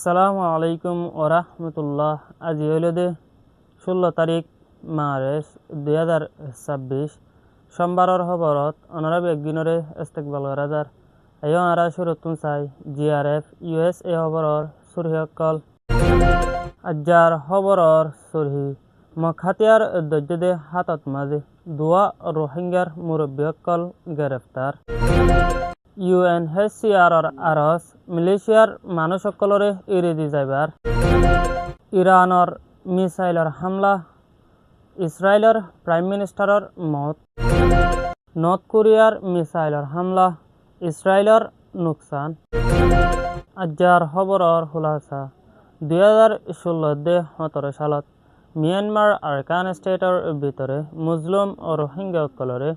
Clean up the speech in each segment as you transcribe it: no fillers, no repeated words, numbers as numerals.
আসসালামু আলাইকুম ওরহমতুল্লাহ। আজ হইল 16 তারিখ মার্চ 2026 সোমবারর খবরত অনারব একদিনরে ইস্তেকবাল করাদার এও আরা শুরুতুন চাই জিআরএফ USA খবরর সুরহিয়কল আজ্জার খবরর সুরহি মখাতিয়ার দজ্জদে হাতত মাঝে দুয়া রোহিঙ্গার মুরব্বীকল গ্রেফতার UNHCRর আরস মিলিশিয়ার মানুষসকলরে এড়িয়ে দি যাইবার ইরানর মিসাইলর হামলা ইসরায়েলের প্রাইম মিনিস্টারর মত নর্থ কোরিয়ার মিসাইলর হামলা ইসরায়েলের নুকসান আজ্জার খবরর খুলাসা 2016 সালত মিয়ানমার আরকান স্টেটর ভিতরে মুসলিম ও রোহিঙ্গাসকলরে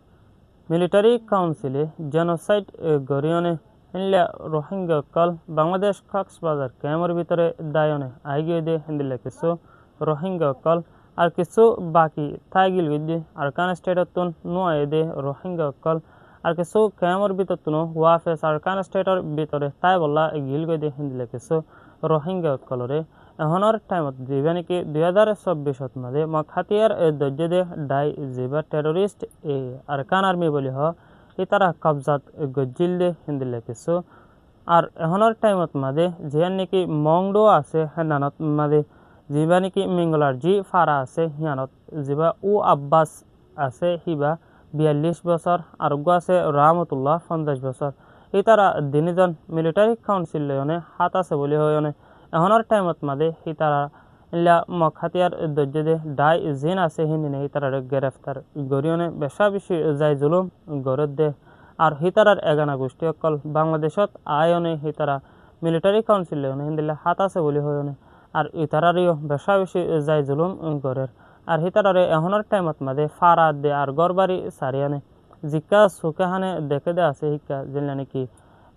মিলিটারি কাউন্সিলে জেনোসাইড গরিয়নে হিনলে রোহিঙ্গাকল বাংলাদেশ কক্সবাজার ক্যাম্পের ভিতরে দায়নে আইগিয়ে দে হিন্দিলে কিছু রোহিঙ্গাকল আর কিছু বাকি থাইগিল গিয়ে আরকান স্টেটতুন নুয়ে দে রোহিঙ্গাকল আর কিছু ক্যাম্পের ভিতরতুন ওয়াফেস আরকান স্টেটর ভিতরে তাই বললা গিল গিয়ে দে হিন্দিলে কিছু রোহিঙ্গাকলরে এখনৰ টাইমত যিবা নেকি 2024 মাঝে মখাতিয়ার দজ্জদে ডাই যিবা টেরোরিস্ট আরকান আর্মি বলি হ ই তারা কবজাত গজ্জিল দে হিন্দিলে কিছু আর এখনৰ টাইমত মাঝে যিয়ান নেকি মংডো আছে হেনানত মাঝে যিবা নেকি মিঙ্গলার জি ফারা আছে হিয়ানত যিবা আব্বাস আছে হিবা 42 বছর আর আছে রহমতুল্লাহ 50 বছর ই তারা দিনিজন মিলিটারি কাউন্সিল লয়নে হাত আছে বলি হয়নে এখনৰ টাইমত মাঝে হিতারা ইলা মখাতিয়ার দজ্জদে ডাই জিন আছে হিন্দিনে হিতারার গ্রেফতার গরিয়নে বেশা বেশি যাই জুলুম গরদ দে আর হিতারার এগানা গোষ্ঠী অকল বাংলাদেশত আয়নে হিতারা মিলিটারি কাউন্সিল হিন্দিলে হাত আছে বলি হয়নে আর ইতারারিও বেশা বেশি যাই জুলুম গরের আর হিতারারে এখনৰ টাইমত মাঝে ফারাত দে আর গরবারি সারিয়ানে জিকা সুকেহানে দেখে দে আছে শিক্ষা যেন নাকি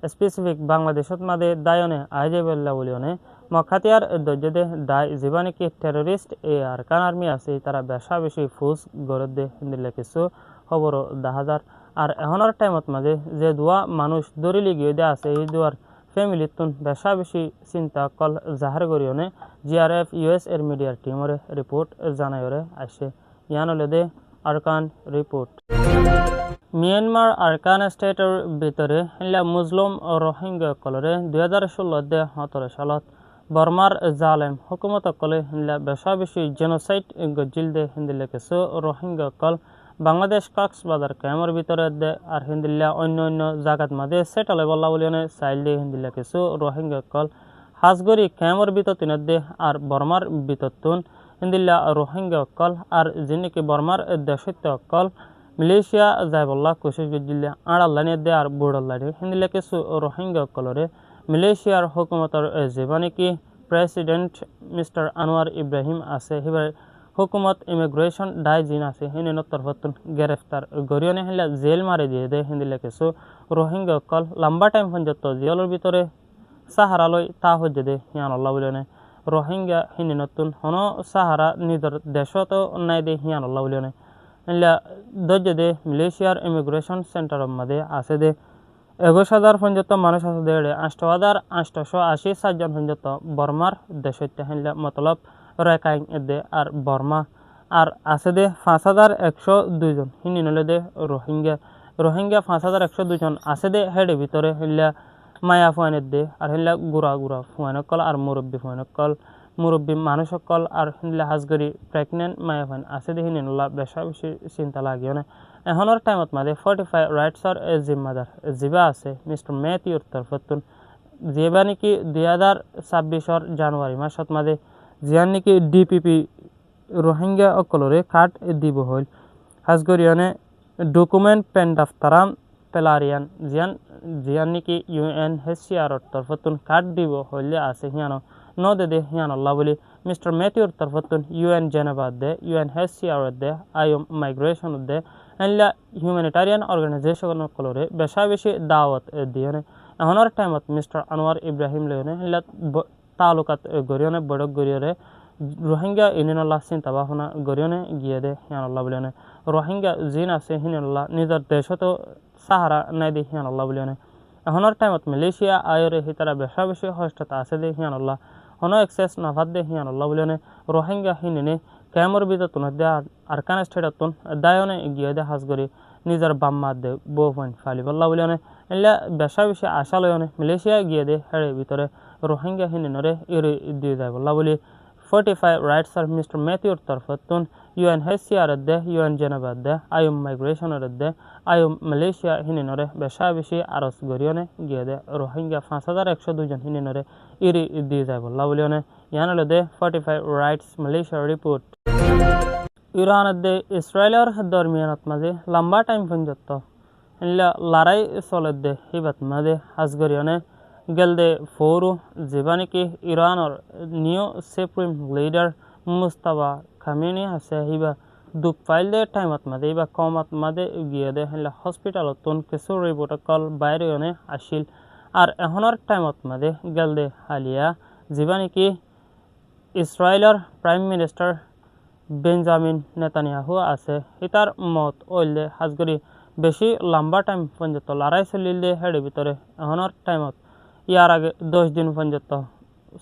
স্পেসিফিক বাংলাদেশত মাঝে দায়নে আইজে বেল্লা বলিওনে মখাতিয়ার দজ্জদে দায় যিবা নেকি টেরোরিস্ট আরকান আর্মি আছে তারা বেশা বেশি ফুস গরদ দে হিন্দিলে কিছু খবর দেখা যার আর এখনৰ টাইমত মাঝে যে দুয়া মানুষ দরিলি গিয়ে দে আছে এই দুয়ার ফ্যামিলিতুন বেশা বেশি চিন্তা কল জাহার করিওনে জিআরএফ US এর মিডিয়ার টিমরে রিপোর্ট জানাইরে আসে ইয়ানলে দে আরকান রিপোর্ট মিয়ানমার আরকান স্টেটর ভিতরে হিলা মুসলিম ও রোহিঙ্গা কলরে 2016 সালত বর্মার জালেম হুকুমত কলে হিলা বেশা বেশি জেনোসাইড গজ্জিল দে হিন্দিলে কিছু রোহিঙ্গা কল বাংলাদেশ কক্সবাজার ক্যাম্পের ভিতরে দে আর হিন্দিল্লা অন্য অন্য জায়গাত মাঝে সেটলে বল্লা বলিয়নে চাইল দে হিন্দিলে কিছু রোহিঙ্গা কল হাজগরি ক্যাম্পের ভিতর তিনত দে আর বর্মার ভিতরতুন হিন্দিল্লা রোহিঙ্গা কল আর যিনি বর্মার দেশত্য কল মালয়েশিয়া যাই বল্লা কোশিশ গজ্জিল্লা আড়াল্লানি দে আর বুড়াল্লানি হিন্দিলে কিছু রোহিঙ্গা কলরে মালয়েশিয়ার হুকুমতর যিবা নেকি প্রেসিডেন্ট মিস্টার আনোয়ার ইব্রাহিম আছে হিবার হুকুমত ইমিগ্রেশন ডাই জিন আছে হিনের তরফতুন গ্রেফতার গরিয়নে হিলা জেল মারি দিয়ে দে হিন্দিলে কিছু রোহিঙ্গা কল লম্বা টাইম পর্যন্ত জেলের ভিতরে সাহারালয় তা হজ্জে দে হিয়ান আল্লাহ বলিয়নে রোহিঙ্গা হিনি নতুন হন সাহারা নিজের দেশত নাই দে হিয়ান আল্লাহ বলিয়নে হিলা দজ্জে দে মালয়েশিয়ার ইমিগ্রেশন সেন্টার মাঝে আছে দে 21,000 পর্যন্ত মানুষ আছে দে 8,880 সাতজন পর্যন্ত বর্মার দেশত হিলা মতলব রেকাইং দে আর বর্মা আর আছে দে 5,102 জন হিনি নলে দে রোহিঙ্গা 5,102 জন আছে দে হেডে ভিতরে হিলা মায়া ফুয়ানের দে আর হিলা গুড়া ফুয়ানকল আর মুরব্বী মানুষকল আর হিলা হাজগরি প্রেগনেন্ট মায়া ফুয়ান আছে দে হিনি নলা বেশা বেশি চিন্তা লাগিও না এখনৰ টাইমত মাঝে 45 রাইটসর জিম্মাদার যিবা আছে মিস্টার ম্যাথিউর তরফতুন যিবা নেকি 2026 জানুয়ারি মাসত মাঝে জিয়ান নেকি DPP রোহিঙ্গা অকলরে কার্ড দিব হইল হাজগরিয়নে ডকুমেন্ট পেন দফতারাম পেলারিয়ান জিয়ান নেকি UNHCR তরফতুন কার্ড দিব হইলে আছে হিয়ানো ন দে হিয়ান আল্লাহ বলি মিস্টার ম্যাথিউর তরফতুন UN জেনেভা দে UNHCR দে IOM মাইগ্রেশন দে এলা হিউম্যানিটারিয়ান অর্গানাইজেশন কলরে বেশা বেশি দাওয়াত দিয়নে এখনৰ টাইমত মিস্টার আনোয়ার ইব্রাহিম লয়নে এলা তালুকাত গরিয়নে বড় গরিয়রে রোহিঙ্গা ইনিনল্লাহ চিন্তা ভাবনা গরিয়নে গিয়ে দে হিয়ান আল্লাহ বলিয়নে রোহিঙ্গা জিন আছে হিনাল্লাহ নিজের দেশত সাহারা নাই দে হিয়ান আল্লাহ বলিয়নে এখনৰ টাইমত মালয়েশিয়া আয়রে হিতারা বেশা বেশি হস্ততা আছে দে হিয়ান আল্লাহ হনো এক্সেস নাফাদে হিয়ান আল্লাহ বলিয়নে রোহিঙ্গা হিনিনে ক্যামর বিদা তুনদে আরকান স্টেটাতুন দায়নে গিয়ে দে হাজগরি নিজের বাম্মাদ দে বো পয়েন্ট ফালি আল্লাহ বলিয়নে এলা বেশা বেশি আশা লয়নে মালয়েশিয়া গিয়ে দে হেড়ে ভিতরে রোহিঙ্গা হিনিনরে ইরি দিয়ে যায় আল্লাহ বলি 45 rights are Mr. Matthew Tarfatun, UNHCR at the UN Geneva at the IOM Migration at the IOM Malaysia Hininore, Beshavishi, Aros Gorione, Gede, Rohingya, 5102 জন Hininore, Iri Dizable, Lavilione, Yanale de 45 rights Malaysia report. Iran at the Israeler Dormian at Maze, Lamba time Punjato, Larai Solid de Hibat Maze, Hasgorione, গেলদে ফৌরু জীবানিকি ইরানৰ new supreme leader Mustafa Khamenei আছে হিবা দুঃখ file দে টাইমত মাদে বা কমত মাদে গিয়ে দে হেলা হসপিটালতন কিছু রিপোর্ট কল বাইরেনে আসিল আর এখনৰ টাইমত মাদে গেলদে হালিয়া জীবানিকি ইসরায়েলৰ প্রাইম মিনিস্টার বেঞ্জামিন নেতানিয়াহু আছে ইতার মত ওইলে হাজগরি বেশি লম্বা টাইম পর্যন্ত লড়াই চলিল দে হেডে ভিতরে এখনৰ টাইমত ইয়ার আগে 10 দিন পর্যন্ত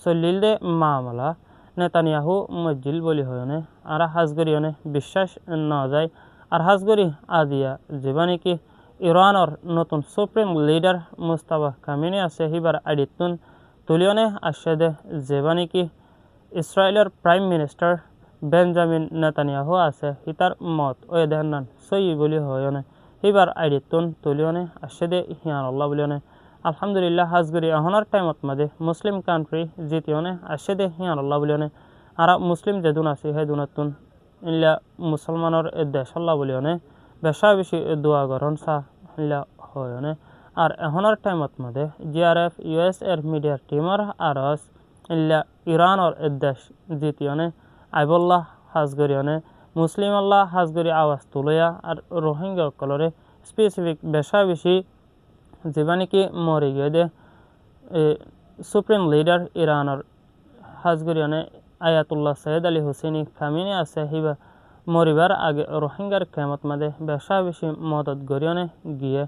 চলিল দে মামলা নেতানিয়াহু মজ্জিল বলি হয়নে আর হাজগরিয়নে বিশ্বাস না যায় আর হাজগরি আদিয়া জীবানিকি ইরানের নতুন সুপ্রিম লিডার মুস্তাফা কামিনি আছে হিবার আডিতুন তুলিয়নে আসে দে জীবানিকি ইসরায়েলের প্রাইম মিনিস্টার বেঞ্জামিন নেতানিয়াহু আছে হিতার মত ওই দেহান সই বলি হয়নে হিবার আডিতুন তুলিয়নে আসে দে হিয়ান আল্লাহ বলিয়নে আলহামদুলিল্লাহ হাজগরি এখনের টাইমত মাদে মুসলিম কান্ট্রি জিতিয়নে আসে দে হিয়ান আল্লাহ বলিয়নে আর মুসলিম যেদুন আছে হে দুনাতুন ইল্লা মুসলমানের দেশ আল্লাহ বলিয়নে বেশা বেশি দোয়া গরণ সা ইল্লা হয়নে আর এখনের টাইমত মাদে জিআরএফ ইউএস এর মিডিয়ার টিমার আরস ইল্লা ইরানের দেশ জিতিয়নে আইবুল্লাহ হাজগরিয়নে মুসলিম আল্লাহ হাজগরি আওয়াজ তুলয়া আর রোহিঙ্গা কলরে স্পেসিফিক বেশা বেশি জীবানিকি মরে গিয়ে দে সুপ্রিম লিডার ইরানের হাজগরিয়নে আয়াতুল্লাহ সৈয়দ আলী হুসেনি খামিনি আছে হিবা মরিবার আগে রোহিঙ্গার কেমত মাদে বেশা বেশি মদত গরিয়নে গিয়ে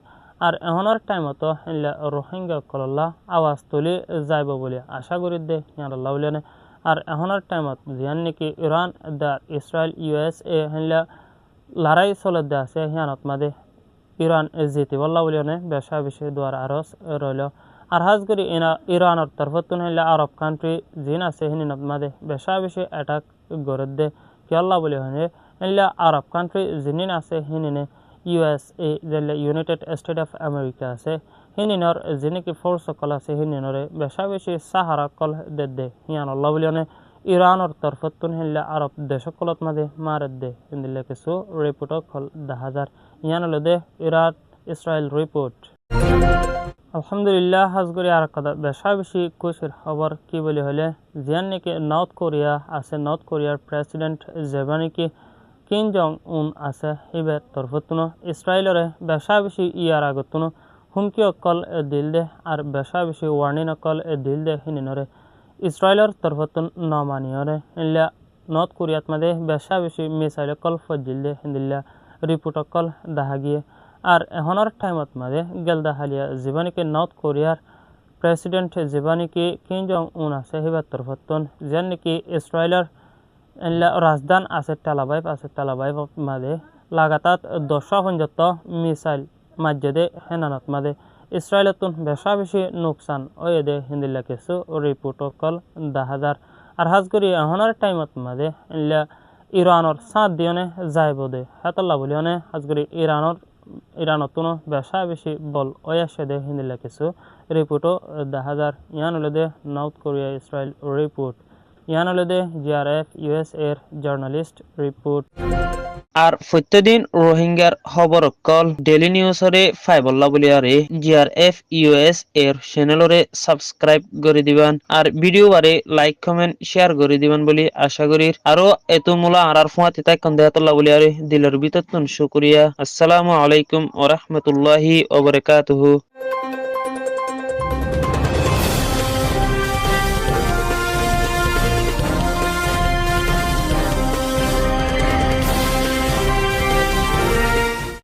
আর এখনের টাইমতো হিল্লা রোহিঙ্গা কল্লা আওয়াজ তুলি যাইব বলে আশা করি দে হিয়াল্লাহ বলিয়ানে আর এখনের টাইমত জিয়ান নাকি ইরান দা ইসরায়েল ইউএসএ হিল্লা লড়াই চলে দে আছে হিয়ানত মাদে ইরান জিতি বল্লা বলিয়নে বেশা বেশি দোয়ার আরস রইল আর হাজগরি ইরানের তরফতুন হিল্লা আরব কান্ট্রি জিন আছে হিনিনত মাদে বেশা বেশি অ্যাটাক গরদ দে কি আল্লাহ বলি হনে হিল্লা আরব কান্ট্রি জিনিন আছে হিনিনে ইউএসএ যেলে ইউনাইটেড স্টেট অফ আমেরিকা আছে হিনিনর জিনিকি ফোর্স কল আছে হিনিনরে বেশা বেশি সাহারা কল দে হিয়ান আল্লাহ বলিয়নে ইরানের তরফতুন হিল্লা আরব দেশকলত মাদে মারদ দে হিন্দিল্লা কিছু রিপোর্ট কল 10,000 ইয়ান দে ইরান ইসরায়েল রিপোর্ট আলহামদুলিল্লাহ হাজগরি আর কথা বেশা বেশি খুশির খবর কি বলি হলে জিয়ান নাকি নর্থ কোরিয়া আছে নর্থ কোরিয়ার প্রেসিডেন্ট যেবানিকি কিম জং উন আছে হিবে তরফতুন ইসরায়েলরে বেশা বেশি ইয়ার আগতুন হুমকি অকল দিল দে আর বেশা বেশি ওয়ার্নিং অকল দিল দে হিনিনরে ইসরায়েলের তরফতুন নমানিয়রে ইল্লা নর্থ কোরিয়াত মাদে বেশা বেশি মিসাইল অকল ফজিল দে হিন্দিল্লা রিপোর্ট অকল দেখা গিয়ে আর এখনের টাইমত মাদে গেলদা হালিয়া জীবানিকি নর্থ কোরিয়ার প্রেসিডেন্ট জীবানিকি কিম জং উন আছে হিবার তরফতুন যেন নাকি ইসরায়েলের রাজধান আছে তেলাবাইব মাদে লাগাতার 10 পর্যন্ত মিসাইল মাঝে হেনানত মাদে ইসরায়েলতুন বেশা বেশি নোকসান ওই দে হিন্দিল্লা কিছু রিপোর্ট কল 10,000 আর হাজগরি এখনের টাইমত মাদে ইরানের সাথ দিয়নে যাইব দে হাতাল্লা বলিয়নে হাজগরি ইরানতুন বেশা বেশি বল ওই আসে দে হিন্দিল্লা কিছু রিপোর্ট 10,000 ইয়ান দে নর্থ কোরিয়া ইসরায়েল রিপোর্ট ইয়ান দে জিআরএফ ইউএস এর জার্নালিস্ট রিপোর্ট আর প্রত্যেকদিন রোহিঙ্গার খবর কল ডেইলি নিউজরে ফাইবল্লা বলিয়ারে জিআরএফ ইউএস এর চ্যানেলরে সাবস্ক্রাইব করে দিবেন আর ভিডিও বারে লাইক কমেন্ট শেয়ার করে দিবেন বলি আশা করি আরো এত মুলা আর ফুয়াতে তাই কন্দায়াতুল্লাহ বলিয়ারে দিলের ভিতর শুকরিয়া আসসালামু আলাইকুম ওয়া রাহমাতুল্লাহি ওয়া বারাকাতুহু।